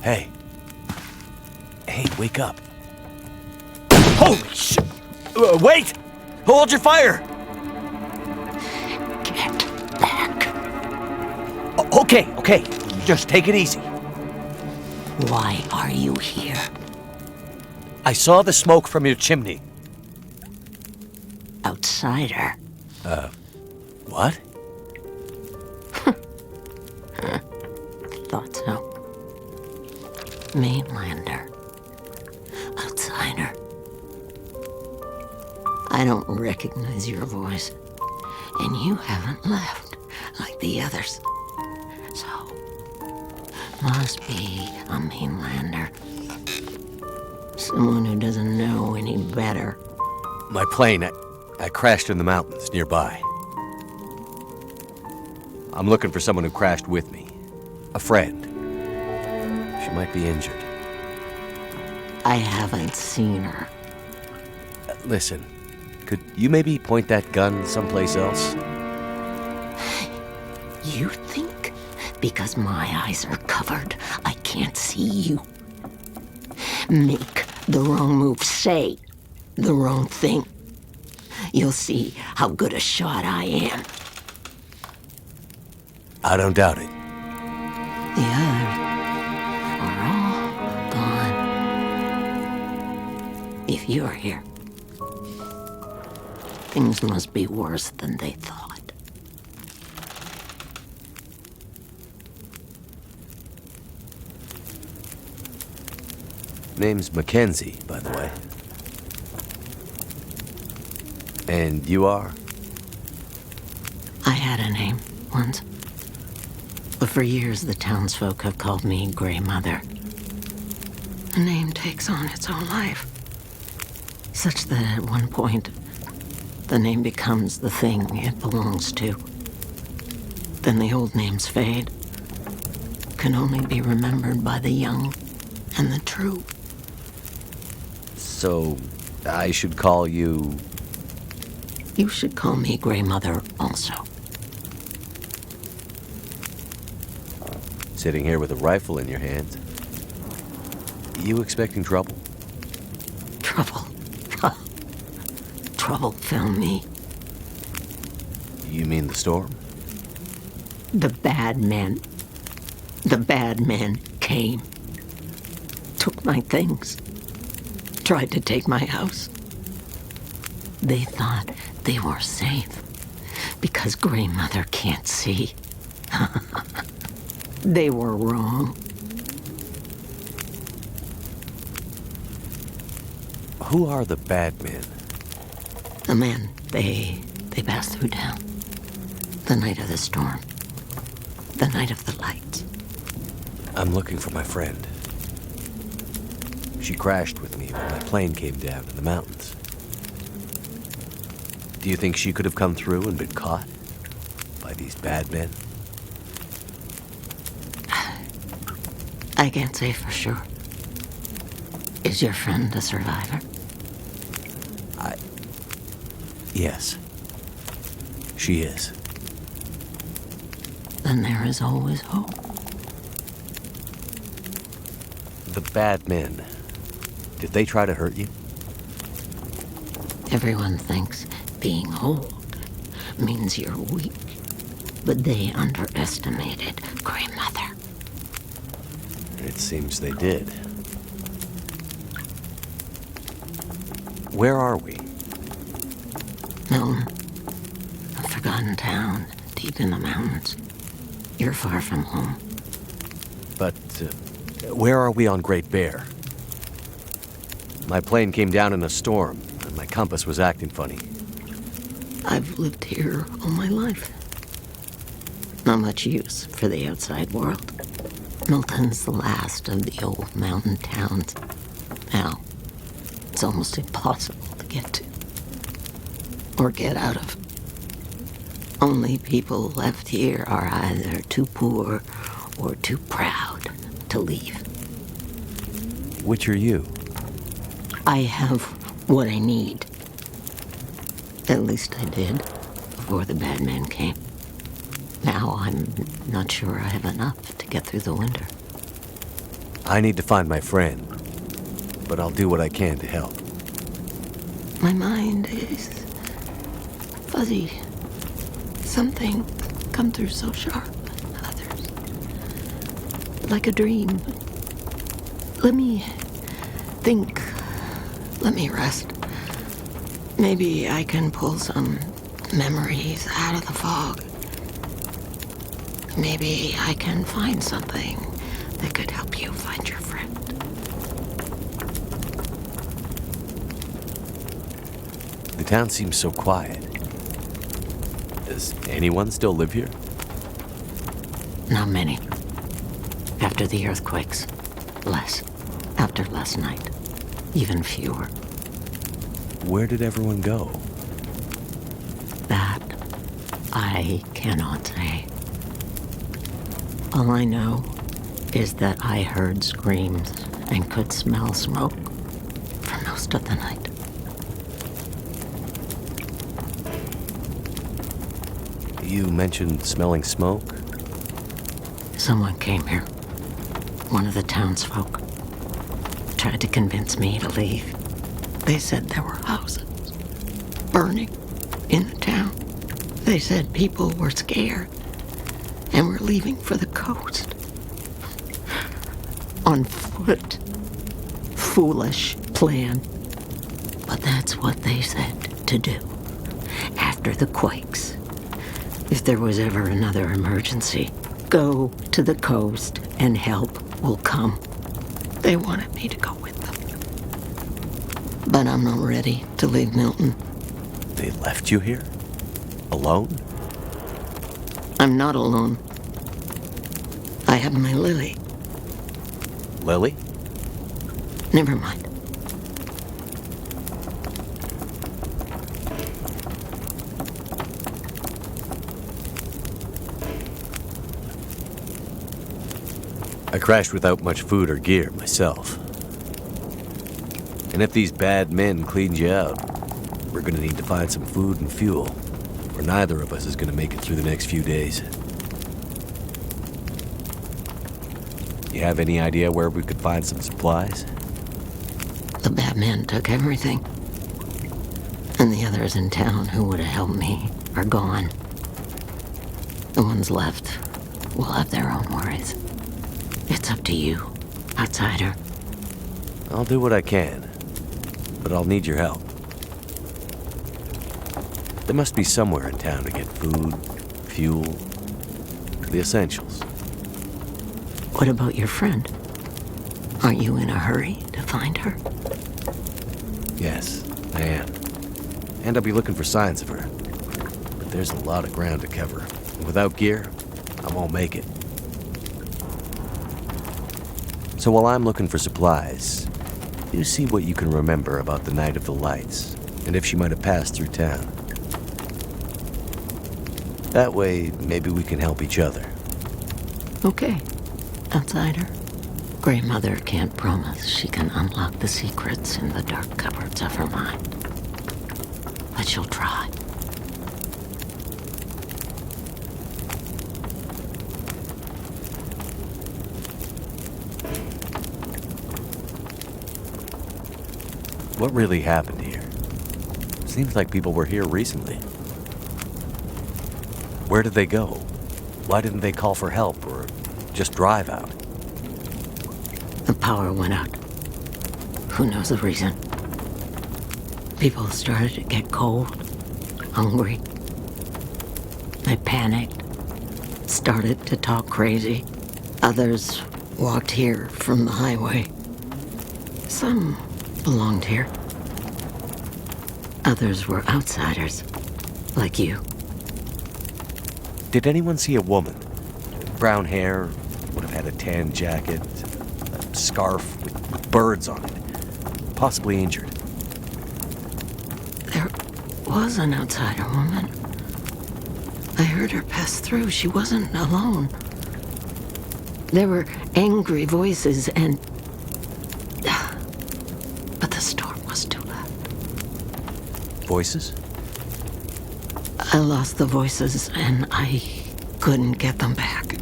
Hey. Hey, wake up. Holy shit! Wait! Hold your fire! Get back. Okay. Just take it easy. Why are you here? I saw the smoke from your chimney. Outsider. What? Thought so. Mainlander. Outsider. I don't recognize your voice. And you haven't left like the others. So, must be a mainlander. Someone who doesn't know any better. My plane, I crashed in the mountains nearby. I'm looking for someone who crashed with me. A friend. She might be injured. I haven't seen her. Listen, could you maybe point that gun someplace else? You think because my eyes are covered, I can't see you? Make the wrong move, say the wrong thing. You'll see how good a shot I am. I don't doubt it. The others are all gone. If you're here, things must be worse than they thought. Name's Mackenzie, by the way. And you are? I had a name once. But for years, the townsfolk have called me Grey Mother. A name takes on its own life. Such that at one point, the name becomes the thing it belongs to. Then the old names fade. Can only be remembered by the young and the true. So, I should call you... You should call me Grey Mother also. Sitting here with a rifle in your hand. You expecting trouble? Trouble. Trouble found me. You mean the storm? The bad men. The bad men came. Took my things. Tried to take my house. They thought they were safe because Grey Mother can't see. They were wrong. Who are the bad men? The men, they passed through town. The night of the storm. The night of the lights. I'm looking for my friend. She crashed with me when my plane came down in the mountains. Do you think she could have come through and been caught by these bad men? I can't say for sure. Is your friend a survivor? Yes. She is. Then there is always hope. The bad men. Did they try to hurt you? Everyone thinks being old means you're weak. But they underestimated Grey Mother. It seems they did. Where are we? Milton, a forgotten town deep in the mountains. You're far from home. But where are we on Great Bear? My plane came down in a storm, and my compass was acting funny. I've lived here all my life. Not much use for the outside world. Milton's the last of the old mountain towns. Now, it's almost impossible to get to. Or get out of. Only people left here are either too poor or too proud to leave. Which are you? I have what I need. At least I did, before the bad men came. Now I'm not sure I have enough to get through the winter. I need to find my friend, but I'll do what I can to help. My mind is fuzzy. Some things come through so sharp, others like a dream. Let me think. Let me rest. Maybe I can pull some memories out of the fog. Maybe I can find something that could help you find your friend. The town seems so quiet. Does anyone still live here? Not many. After the earthquakes, less. After last night, even fewer. Where did everyone go? That I cannot say. All I know is that I heard screams and could smell smoke for most of the night. You mentioned smelling smoke? Someone came here. One of the townsfolk. Tried to convince me to leave. They said there were houses burning in the town. They said people were scared and were leaving for the coast. On foot. Foolish plan. But that's what they said to do. After the quakes. If there was ever another emergency, go to the coast and help will come. They wanted me to go with them. But I'm not ready to leave Milton. They left you here? Alone? I'm not alone. I have my Lily. Lily? Never mind. I crashed without much food or gear myself. And if these bad men cleaned you out, we're gonna need to find some food and fuel, or neither of us is gonna make it through the next few days. You have any idea where we could find some supplies? The bad men took everything. And the others in town who would have helped me are gone. The ones left will have their own worries. It's up to you, outsider. I'll do what I can, but I'll need your help. There must be somewhere in town to get food, fuel, the essentials. What about your friend? Aren't you in a hurry to find her? Yes, I am. And I'll be looking for signs of her. But there's a lot of ground to cover. And without gear, I won't make it. So while I'm looking for supplies, you see what you can remember about the night of the lights, and if she might have passed through town. That way, maybe we can help each other. Okay, outsider. Grey Mother can't promise she can unlock the secrets in the dark cupboards of her mind. But she'll try. What really happened here? Seems like people were here recently. Where did they go? Why didn't they call for help or just drive out? The power went out. Who knows the reason? People started to get cold, hungry. They panicked, started to talk crazy. Others walked here from the highway. Some belonged here. Others were outsiders, like you. Did anyone see a woman? Brown hair, would have had a tan jacket, a scarf with birds on it, possibly injured. There was an outsider woman. I heard her pass through. She wasn't alone. There were angry voices and... But the storm was too loud. Voices? I lost the voices and I couldn't get them back.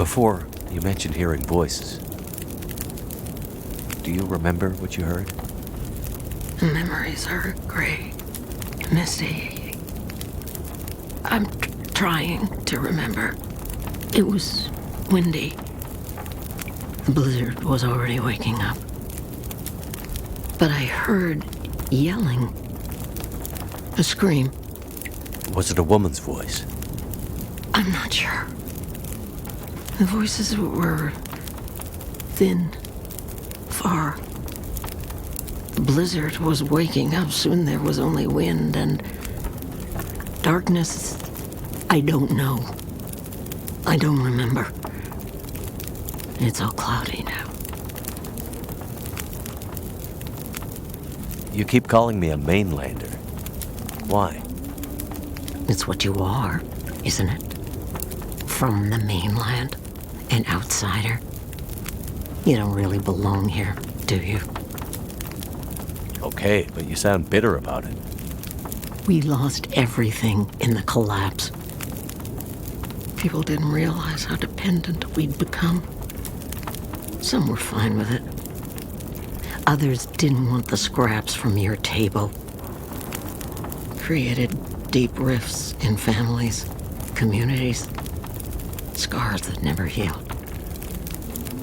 Before, you mentioned hearing voices. Do you remember what you heard? Memories are gray, misty. I'm trying to remember. It was windy. The blizzard was already waking up. But I heard yelling. A scream. Was it a woman's voice? I'm not sure. The voices were thin, far. The blizzard was waking up. Soon there was only wind and darkness. I don't know. I don't remember. It's all cloudy now. You keep calling me a mainlander. Why? It's what you are, isn't it? From the mainland, an outsider. You don't really belong here, do you? Okay, but you sound bitter about it. We lost everything in the collapse. People didn't realize how dependent we'd become. Some were fine with it. Others didn't want the scraps from your table. Created deep rifts in families, communities, scars that never healed.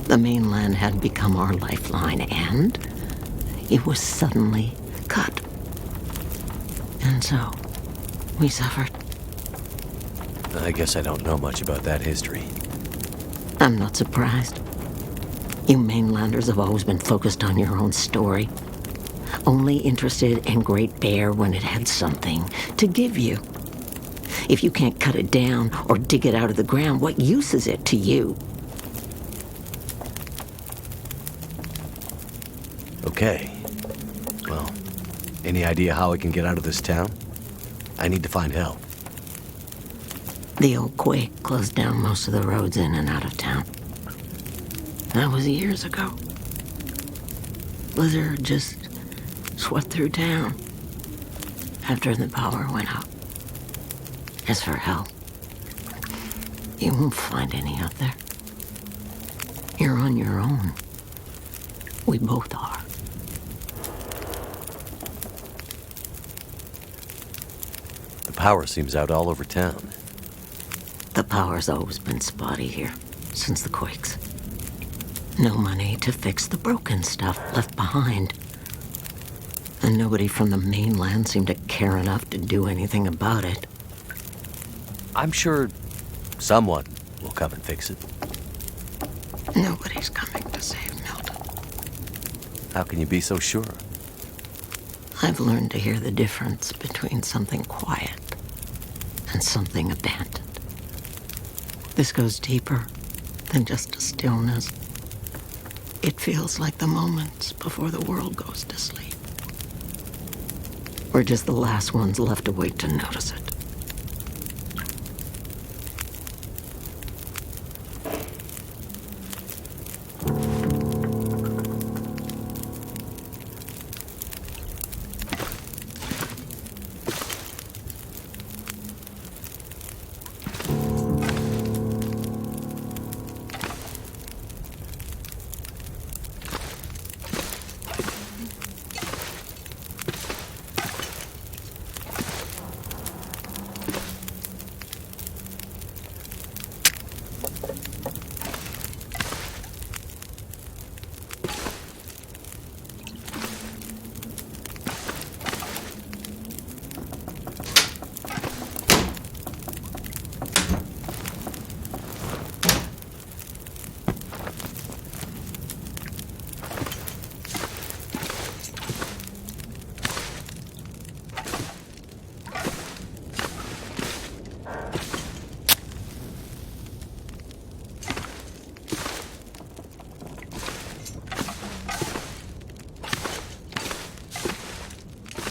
The mainland had become our lifeline, and it was suddenly cut. And so, we suffered. I guess I don't know much about that history. I'm not surprised. You mainlanders have always been focused on your own story. Only interested in Great Bear when it had something to give you. If you can't cut it down or dig it out of the ground, what use is it to you? Okay. Well, any idea how I can get out of this town? I need to find help. The old quake closed down most of the roads in and out of town. That was years ago. Blizzard just swept through town after the power went out. As for help, you won't find any out there. You're on your own. We both are. The power seems out all over town. The power's always been spotty here, since the quakes. No money to fix the broken stuff left behind. And nobody from the mainland seemed to care enough to do anything about it. I'm sure someone will come and fix it. Nobody's coming to save Milton. How can you be so sure? I've learned to hear the difference between something quiet and something abandoned. This goes deeper than just a stillness. It feels like the moments before the world goes to sleep. We're just the last ones left awake to notice it.